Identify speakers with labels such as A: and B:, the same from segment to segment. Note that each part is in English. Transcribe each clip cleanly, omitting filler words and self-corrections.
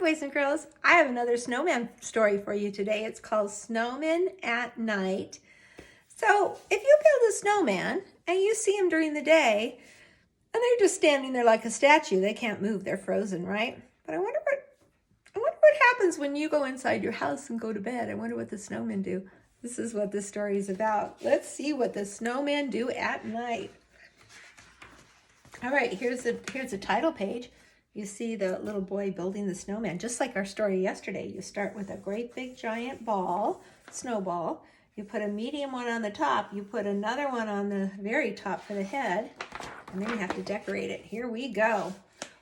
A: boys and girls. I have another snowman story for you today. It's called Snowman at Night. So if you build a snowman and you see him during the day and they're just standing there like a statue, they can't move, they're frozen, right? But I wonder what happens when you go inside your house and go to bed. I wonder what the snowmen do. This is what this story is about. Let's see what the snowmen do at night. All right, here's the title page. You see the little boy building the snowman, just like our story yesterday. You start with a great big giant ball, snowball. You put a medium one on the top. You put another one on the very top for the head. And then you have to decorate it. Here we go.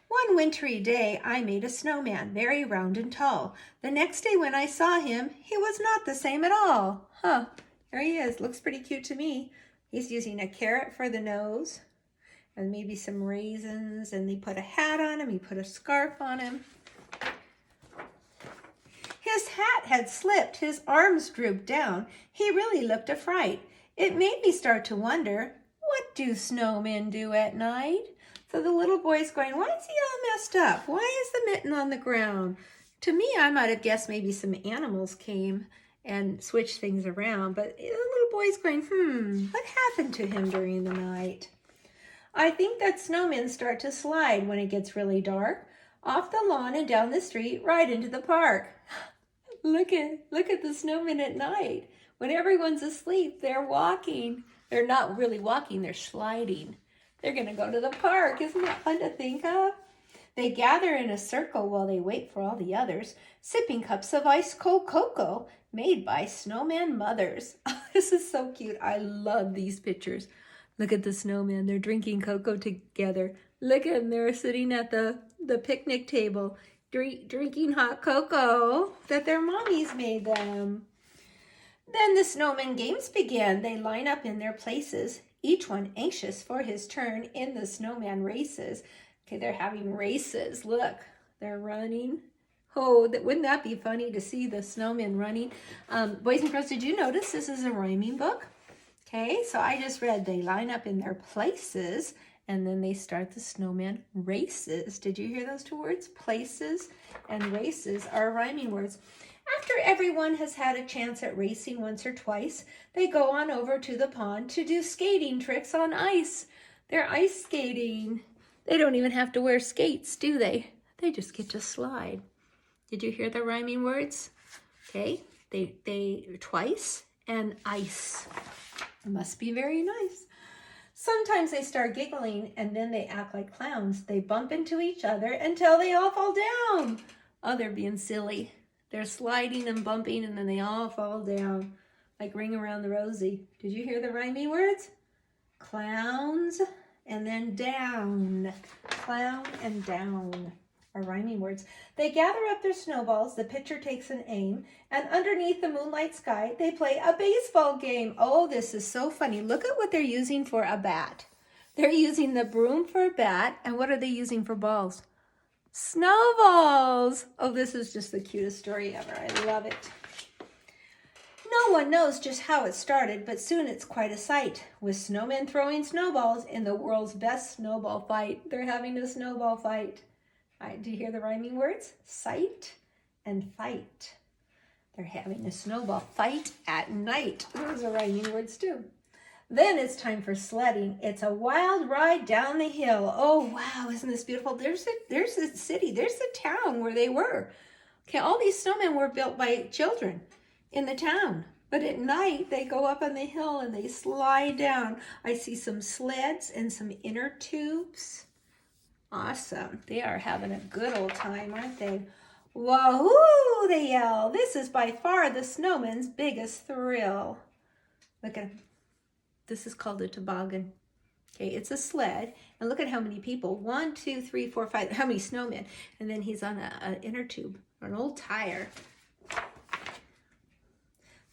A: One wintry day, I made a snowman, very round and tall. The next day when I saw him, he was not the same at all. Huh, there he is. Looks pretty cute to me. He's using a carrot for the nose. And maybe some raisins, and they put a hat on him, he put a scarf on him. His hat had slipped, his arms drooped down. He really looked a fright. It made me start to wonder, what do snowmen do at night? So the little boy's going, why is he all messed up? Why is the mitten on the ground? To me, I might have guessed maybe some animals came and switched things around, but the little boy's going, what happened to him during the night? I think that snowmen start to slide when it gets really dark, off the lawn and down the street, right into the park. Look at the snowmen at night. When everyone's asleep, they're walking. They're not really walking, they're sliding. They're gonna go to the park. Isn't that fun to think of? They gather in a circle while they wait for all the others, sipping cups of ice cold cocoa made by snowman mothers. This is so cute. I love these pictures. Look at the snowmen. They're drinking cocoa together. Look at them. They're sitting at the picnic table drinking hot cocoa that their mommies made them. Then the snowman games began. They line up in their places, each one anxious for his turn in the snowman races. Okay, they're having races. Look, they're running. Oh, wouldn't that be funny to see the snowmen running? Boys and girls, did you notice this is a rhyming book? Okay, so I just read they line up in their places and then they start the snowman races. Did you hear those two words? Places and races are rhyming words. After everyone has had a chance at racing once or twice, they go on over to the pond to do skating tricks on ice. They're ice skating. They don't even have to wear skates, do they? They just get to slide. Did you hear the rhyming words? Okay, they twice and ice. It must be very nice. Sometimes they start giggling and then they act like clowns. They bump into each other until they all fall down. Oh, they're being silly. They're sliding and bumping and then they all fall down like Ring Around the Rosie. Did you hear the rhyming words? Clowns and then down. Clown and down are rhyming words. They gather up their snowballs, the pitcher takes an aim, and underneath the moonlight sky, they play a baseball game. Oh, this is so funny. Look at what they're using for a bat. They're using the broom for a bat, and what are they using for balls? Snowballs. Oh, this is just the cutest story ever. I love it. No one knows just how it started, but soon it's quite a sight, with snowmen throwing snowballs in the world's best snowball fight. They're having a snowball fight. Do you hear the rhyming words? Sight and fight. They're having a snowball fight at night. Those are rhyming words too. Then it's time for sledding. It's a wild ride down the hill. Oh, wow, isn't this beautiful? There's the city, there's the town where they were. Okay, all these snowmen were built by children in the town. But at night, they go up on the hill and they slide down. I see some sleds and some inner tubes. Awesome. They are having a good old time, aren't they? Wahoo, they yell. This is by far the snowman's biggest thrill. Look at him. This is called a toboggan. Okay, it's a sled. And look at how many people. 1, 2, 3, 4, 5. How many snowmen? And then he's on an inner tube or an old tire.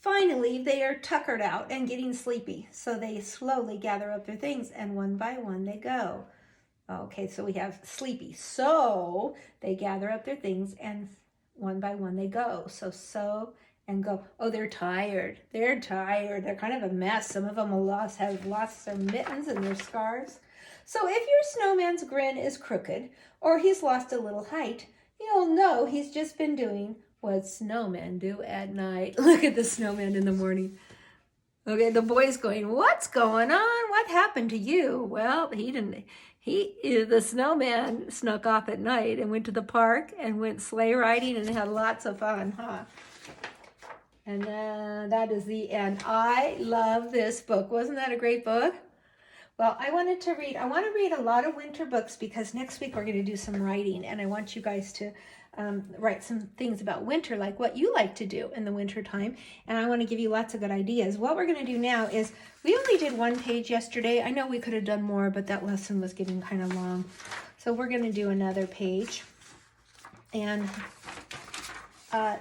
A: Finally, they are tuckered out and getting sleepy. So they slowly gather up their things and one by one they go. Okay, so we have sleepy. So they gather up their things and one by one they go. So and go. Oh, they're tired. They're tired. They're kind of a mess. Some of them have lost their mittens and their scarves. So if your snowman's grin is crooked or he's lost a little height, you'll know he's just been doing what snowmen do at night. Look at the snowman in the morning. Okay, the boy's going, what's going on? What happened to you? Well, the snowman snuck off at night and went to the park and went sleigh riding and had lots of fun, huh? And that is the end. I love this book. Wasn't that a great book? Well, I want to read a lot of winter books because next week we're going to do some writing and I want you guys to write some things about winter, like what you like to do in the winter time. And I want to give you lots of good ideas. What we're going to do now is, we only did one page yesterday. I know we could have done more, but that lesson was getting kind of long. So we're going to do another page. And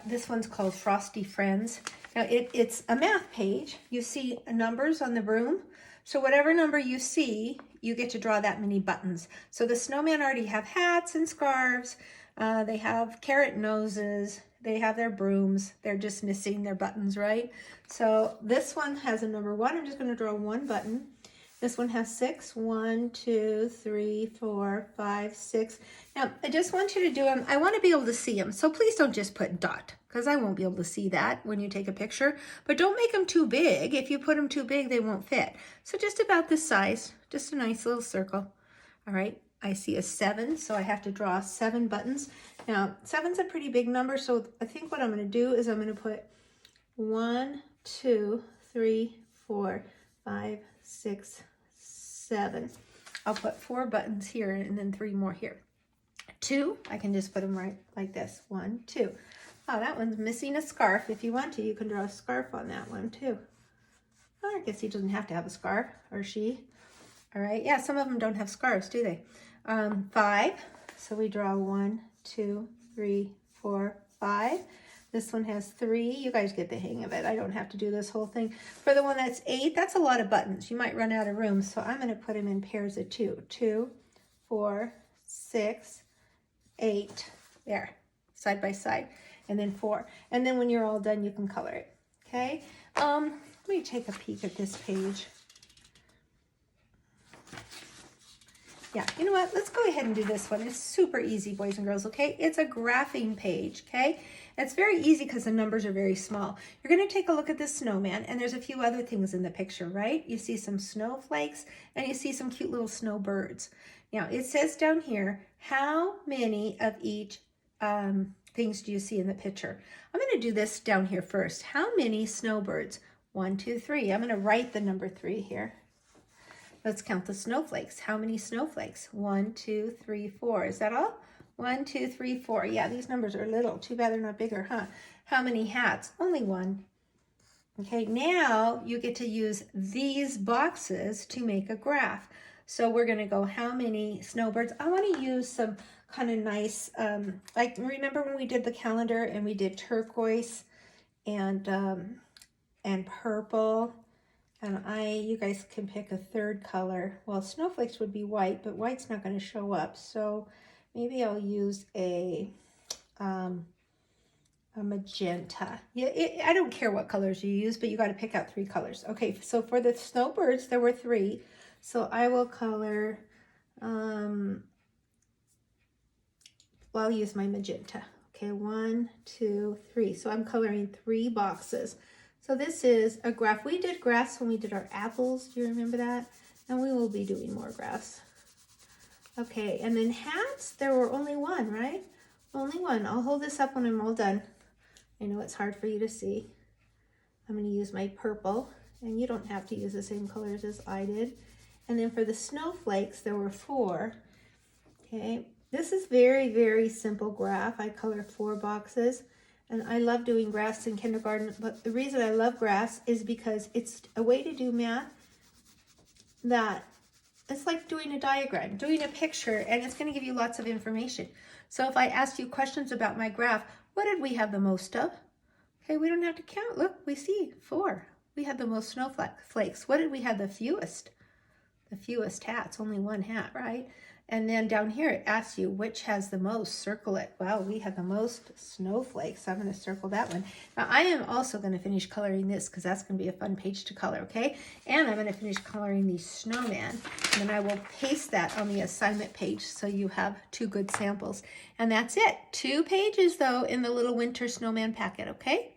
A: this one's called Frosty Friends. Now it's a math page. You see numbers on the broom. So whatever number you see, you get to draw that many buttons. So the snowman already have hats and scarves. They have carrot noses. They have their brooms. They're just missing their buttons, right? So this one has a number 1. I'm just going to draw 1 button. This one has 6. 1, 2, 3, 4, 5, 6. Now, I just want you to do them. I want to be able to see them. So please don't just put dot, because I won't be able to see that when you take a picture. But don't make them too big. If you put them too big, they won't fit. So just about this size, just a nice little circle. All right, I see a 7, so I have to draw 7 buttons. Now, 7's a pretty big number, so I think what I'm going to do is I'm going to put 1, 2, 3, 4, 5, 6, 7. I'll put 4 buttons here and then 3 more here. 2, I can just put them right like this. 1, 2. Oh, that one's missing a scarf. If you want to, you can draw a scarf on that one too. Oh, I guess he doesn't have to have a scarf, or she. All right, yeah, some of them don't have scarves, do they? 5, so we draw 1, 2, 3, 4, 5. This one has 3. You guys get the hang of it. I don't have to do this whole thing. For the one that's 8, that's a lot of buttons. You might run out of room, so I'm going to put them in pairs of 2. 2, 4, 6, 8. There, side by side. And then 4. And then when you're all done, you can color it. Okay? Let me take a peek at this page. Yeah, you know what? Let's go ahead and do this one. It's super easy, boys and girls, okay? It's a graphing page, okay? It's very easy because the numbers are very small. You're going to take a look at this snowman, and there's a few other things in the picture, right? You see some snowflakes, and you see some cute little snowbirds. Now, it says down here, how many of each things do you see in the picture? I'm going to do this down here first. How many snowbirds? 1, 2, 3. I'm going to write the number 3 here. Let's count the snowflakes. How many snowflakes? 1, 2, 3, 4. Is that all? 1, 2, 3, 4. Yeah, these numbers are little. Too bad they're not bigger, huh? How many hats? Only 1. Okay, now you get to use these boxes to make a graph. So we're going to go, how many snowbirds? I want to use some kind of nice, like, remember when we did the calendar and we did turquoise and purple? And you guys can pick a third color. Well, snowflakes would be white, but white's not going to show up. So maybe I'll use a magenta. Yeah, I don't care what colors you use, but you got to pick out 3 colors. Okay, so for the snowbirds, there were 3. So I will color, well, I'll use my magenta. Okay, 1, 2, 3. So I'm coloring 3 boxes. So this is a graph. We did graphs when we did our apples. Do you remember that? And we will be doing more graphs. Okay, and then hats, there were only 1, right? Only 1. I'll hold this up when I'm all done. I know it's hard for you to see. I'm going to use my purple, and you don't have to use the same colors as I did. And then for the snowflakes, there were 4. Okay, this is very, very simple graph. I colored 4 boxes. And I love doing graphs in kindergarten, but the reason I love graphs is because it's a way to do math that it's like doing a diagram, doing a picture, and it's going to give you lots of information. So if I ask you questions about my graph, what did we have the most of? Okay, we don't have to count. Look, we see 4. We had the most snowflakes. What did we have the fewest? The fewest hats, only 1 hat, right? And then down here, it asks you which has the most. Circle it. Wow, we have the most snowflakes. So I'm going to circle that one. Now, I am also going to finish coloring this because that's going to be a fun page to color, okay? And I'm going to finish coloring the snowman. And then I will paste that on the assignment page so you have 2 good samples. And that's it. 2 pages, though, in the little winter snowman packet, okay?